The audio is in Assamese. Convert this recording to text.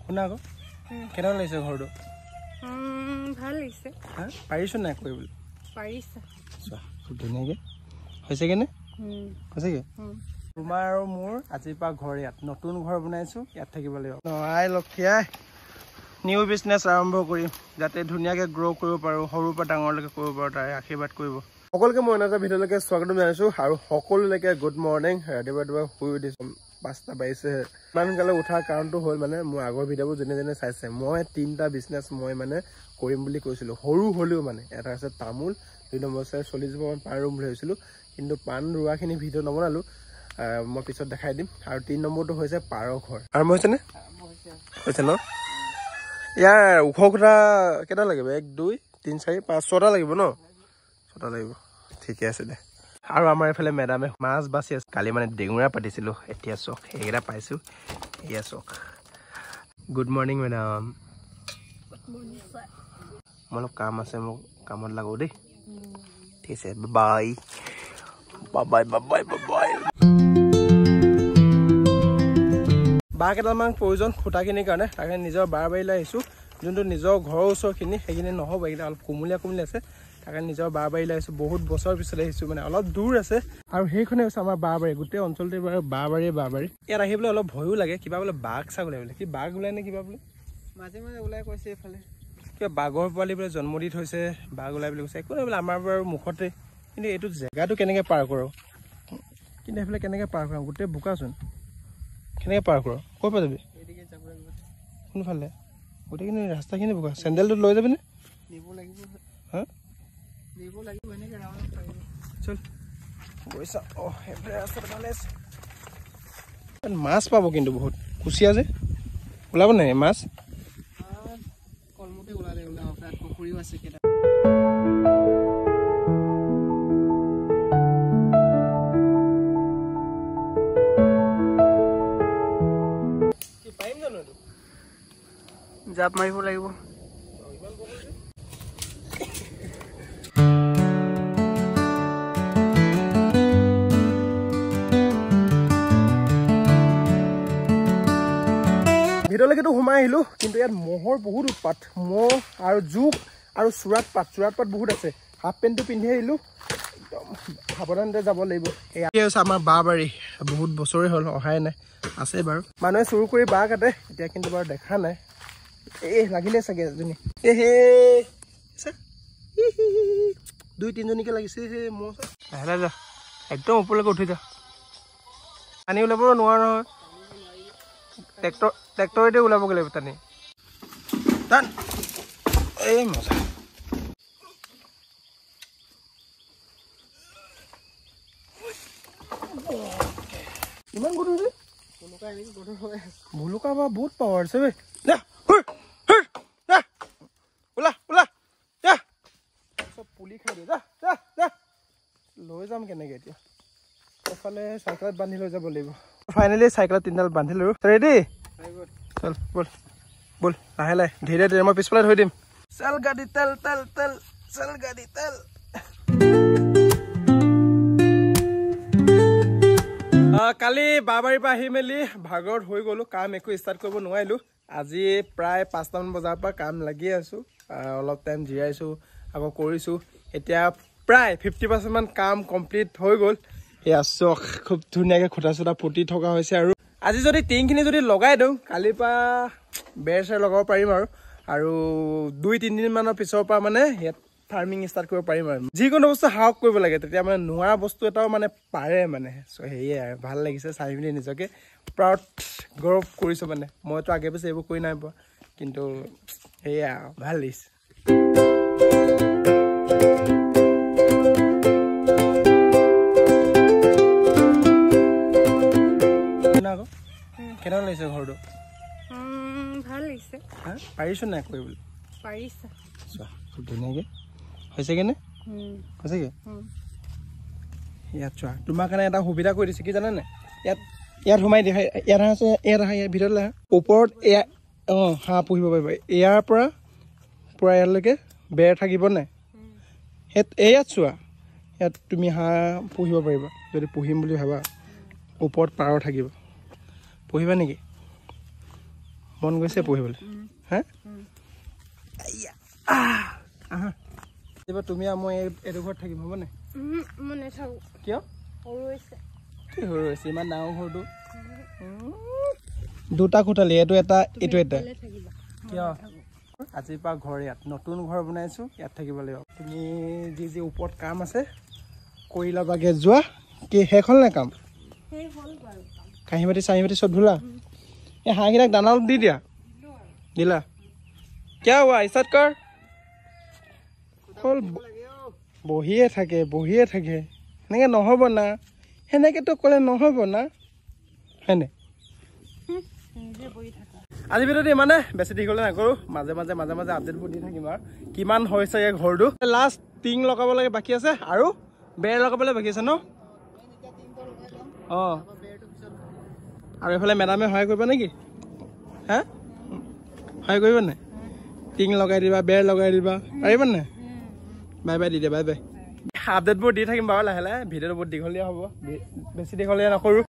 শুনা আকৌ কেনেকুৱা লাগিছে ঘৰটো ভাল লাগিছে পাৰিছো নাই কৰিবলৈ পাৰিছা চোৱা খুব ধুনীয়াকৈ হৈছেগৈনে হৈছেগৈ তোমাৰ আৰু মোৰ আজিৰ পৰা ঘৰ ইয়াত নতুন ঘৰ বনাইছোঁ ইয়াত থাকিব লাগিব আই লক্ষীয়াই নিউ বিজনেছ আৰম্ভ কৰিম যাতে ধুনীয়াকৈ গ্ৰ' কৰিব পাৰোঁ সৰুৰ পৰা ডাঙৰলৈকে কৰিব পাৰোঁ তাৰে আশীৰ্বাদ কৰিব সকলোকে মই এটা ভিডিঅ'লৈকে স্বাগতম জনাইছোঁ আৰু সকলোলৈকে গুড মৰ্ণিং ৰাতিপুৱা শুই উঠিছোঁ 5টা বাজিছেহে ইমান সোনকালে উঠাৰ কাৰণটো হ'ল মানে মোৰ আগৰ ভিডিঅ'বোৰ যোনে চাইছে মই 3টা বিজনেছ মই মানে কৰিম বুলি কৈছিলোঁ সৰু হ'লেও মানে এটা আছে তামোল 2 নম্বৰ আছে 40 জোপামান পাণ ৰুম বুলি ভাবিছিলোঁ কিন্তু পাণ ৰোৱাখিনি ভিডিঅ' নবনালোঁ মই পিছত দেখাই দিম আৰু 3 নম্বৰটো হৈছে পাৰ ঘৰ আৰম্ভ হৈছেনে হৈছে ন ইয়াৰ ওখ খুঁটা কেইটা লাগিব 1 2 3 4 5 6টা লাগিব ন 6টা লাগিব ঠিকে আছে দে আৰু আমাৰ এইফালে মেডামে মাছ বাচি আছে কালি মানে ডেঙুৰা পাতিছিলোঁ এতিয়া চক সেইকেইটা পাইছোঁ এয়া চক গুড মৰ্ণিং মেডাম মোৰ অলপ কাম আছে মোক কামত লাগো দেই ঠিক আছে bye bye bye bye bye বাঁহ কেইডালমান প্ৰয়োজন খুঁটাখিনিৰ কাৰণে তাকে নিজৰ বাৰ বাৰীলৈ আহিছোঁ যোনটো নিজৰ ঘৰৰ ওচৰখিনি সেইখিনি নহ'ব এইকেইটা অলপ কোমলীয়া আছে তাকে নিজৰ বাৰ বাৰীলৈ আহিছোঁ বহুত বছৰ পিছত আহিছোঁ মানে অলপ দূৰ আছে আৰু সেইখনে হৈছে আমাৰ বাৰ বাৰী গোটেই অঞ্চলটোৰ বাৰ বাৰী ইয়াত আহিবলৈ অলপ ভয়ো লাগে কিবা বোলে বাঘ চাগ ওলাই বোলে কি বাঘ ওলাই নে কিবা বোলে মাজে মাজে ওলাই কৈছে এইফালে কিবা বাঘৰ পোৱালি বোলে জন্ম দি থৈছে বাঘ ওলাই বুলি কৈছে একো নাই বোলে আমাৰ বাৰু মুখতে কিন্তু এইটো জেগাটো কেনেকৈ পাৰ কৰোঁ কিন্তু এইফালে কেনেকৈ পাৰ কৰাম গোটেই বোকাচোন কেনেকৈ পাৰ কৰোঁ ক'ৰ পৰা যাবি কোনফালে গোটেইখিনি ৰাস্তাখিনি বোকা চেণ্ডেলটো লৈ যাবিনে নিব লাগিব হা নিব লাগিব এনেকৈ চল গৈছা অঁ সেইফালে ৰাস্তাটো ভালে আছে মাছ পাব কিন্তু বহুত কুচিয়া যে ওলাব নাই মাছ কলমতে ওলালে তাত পুখুৰীও আছে কেইটা জাপ মাৰিব লাগিব ভিতৰলৈকেতো সোমাই আহিলোঁ কিন্তু ইয়াত মহৰ বহুত উৎপাত মহ আৰু জোক আৰু চোৰাট পাত বহুত আছে হাফ পেণ্টটো পিন্ধি আহিলোঁ একদম সাৱধানতে যাব লাগিব এয়া হৈছে আমাৰ বাঁহ বাৰী বহুত বছৰেই হ'ল অহাই নাই আছে বাৰু মানুহে চুৰ কৰি বাঁহ কাটে এতিয়া কিন্তু বাৰু দেখা নাই লাগিলে চাগে এজনী হে 2-3জনীকে লাগিছে হে মহ লাহে যা একদম ওপৰলৈকে উঠি যা পানী ওলাব নোৱাৰো নহয় ট্ৰেক্টৰেদি ওলাবগৈ লাগিব টানি টান এই মজা ইমান গধুৰ যে ভুলুকা বা বহুত পাৱাৰ আছে বে পুলি খাই দিয়ে লৈ যাম কেনেকৈ এতিয়া এফালে চাইকেলত বান্ধি লৈ যাব লাগিব ফাইনেলি চাইকেলত 3ডাল বান্ধিলোঁ ৰেডি চল বল লাহে লাহে ধীৰে ধীৰে মই পিছফালে ধৰি দিম চল গাড়ী তেল চল গাড়ী তেল কালি বাবাৰীৰ পৰা আহি মেলি ভাগৰত হৈ গ'লোঁ কাম একো ষ্টাৰ্ট কৰিব নোৱাৰিলোঁ আজি প্ৰায় 5টামান বজাৰ পৰা কাম লাগি আছোঁ অলপ টাইম জিৰাইছোঁ আকৌ কৰিছোঁ এতিয়া প্ৰায় 50% মান কাম কমপ্লিট হৈ গ'ল এয়া চখ খুব ধুনীয়াকৈ খুঁটা চুটা পুতি থকা হৈছে আৰু আজি যদি টিংখিনি যদি লগাই দিওঁ কালিৰ পৰা বেৰ চেৰ লগাব পাৰিম আৰু 2-3 দিনমানৰ পিছৰ পৰা মানে ইয়াত ফাৰ্মিং ষ্টাৰ্ট কৰিব পাৰিম আৰু যিকোনো বস্তু সাহস কৰিব লাগে তেতিয়া মানে নোৱাৰা বস্তু এটাও মানে পাৰে মানে সেয়ে আৰু ভাল লাগিছে চাই পিনি নিজকে প্ৰাউড গৌৰৱ কৰিছোঁ মানে মইতো আগে পিছে এইবোৰ কৰি নাই পোৱা কিন্তু সেয়া ভাল লাগিছে কেনেকুৱা লাগিছে ঘৰটো ভাল লাগিছে পাৰিছো নাই কৰিবলৈ পাৰিছা চোৱা খুব ধুনীয়াকৈ হৈছেগৈনে হৈছেগৈ ইয়াত চোৱা তোমাৰ কাৰণে এটা সুবিধা কৰি দিছে কি জানানে ইয়াত সোমাই দিয়া ইয়াত আছে ইয়াত আহা ইয়াৰ ভিতৰলৈ আহা ওপৰত এয়া হাঁহ পুহিব পাৰিবা ইয়াৰ পৰা পূৰা ইয়ালৈকে বেৰ থাকিব নাই ইয়াত চোৱা ইয়াত তুমি হাঁহ পুহিব পাৰিবা যদি পুহিম বুলি ভাবা ওপৰত পাৰ থাকিব পুহিবা নেকি মন গৈছে পঢ়িবলৈ হে তুমি আৰু মই এইটো ঘৰত থাকিম হ'ব নাই মই নাথাকোঁ কিয় সৰু হৈছে কি সৰু হৈছে ইমান ডাঙৰ ঘৰটো দুটা কোঠালি এইটো এটা এইটো এটা থাকিবা কিয় আজিৰ পৰা ঘৰ ইয়াত নতুন ঘৰ বনাইছোঁ ইয়াত থাকিব লাগিব তুমি যি ওপৰত কাম আছে কৰি ল'বাগে যোৱা কি শেষ হ'ল নাই কাম সেই হ'ল বাৰু কাঁহী বাতি চাহি বাতি চব ধুলা এই হাঁহকেইটাক দানা অলপ দি দিয়া দিলা কিয় হোৱা ষ্টাৰ্ট কৰ হ'ল বহিয়ে থাকে সেনেকৈ নহ'ব না সেনেকৈতো ক'লে নহ'ব না হয়নে নিজে বহি থাকা আজি ভিডিঅ'টো ইমানে বেছি দীঘলে নকৰোঁ মাজে মাজে আপডেটবোৰ দি থাকিম আৰু কিমান হৈছে এই ঘৰটো লাষ্ট টিং লগাব লাগে বাকী আছে আৰু বেৰ লগাবলৈ বাকী আছে ন অঁ আৰু এইফালে মেডামে সহায় কৰিবা নেকি হা সহায় কৰিবা নাই টিং লগাই দিবা বেৰ লগাই দিবা পাৰিবা নাই বাই বাই দি দিয়া বাই বাই আপডেটবোৰ দি থাকিম বাৰু লাহে লাহে ভিডিঅ'টো বহুত দীঘলীয়া হ'ব বেছি দীঘলীয়া নকৰোঁ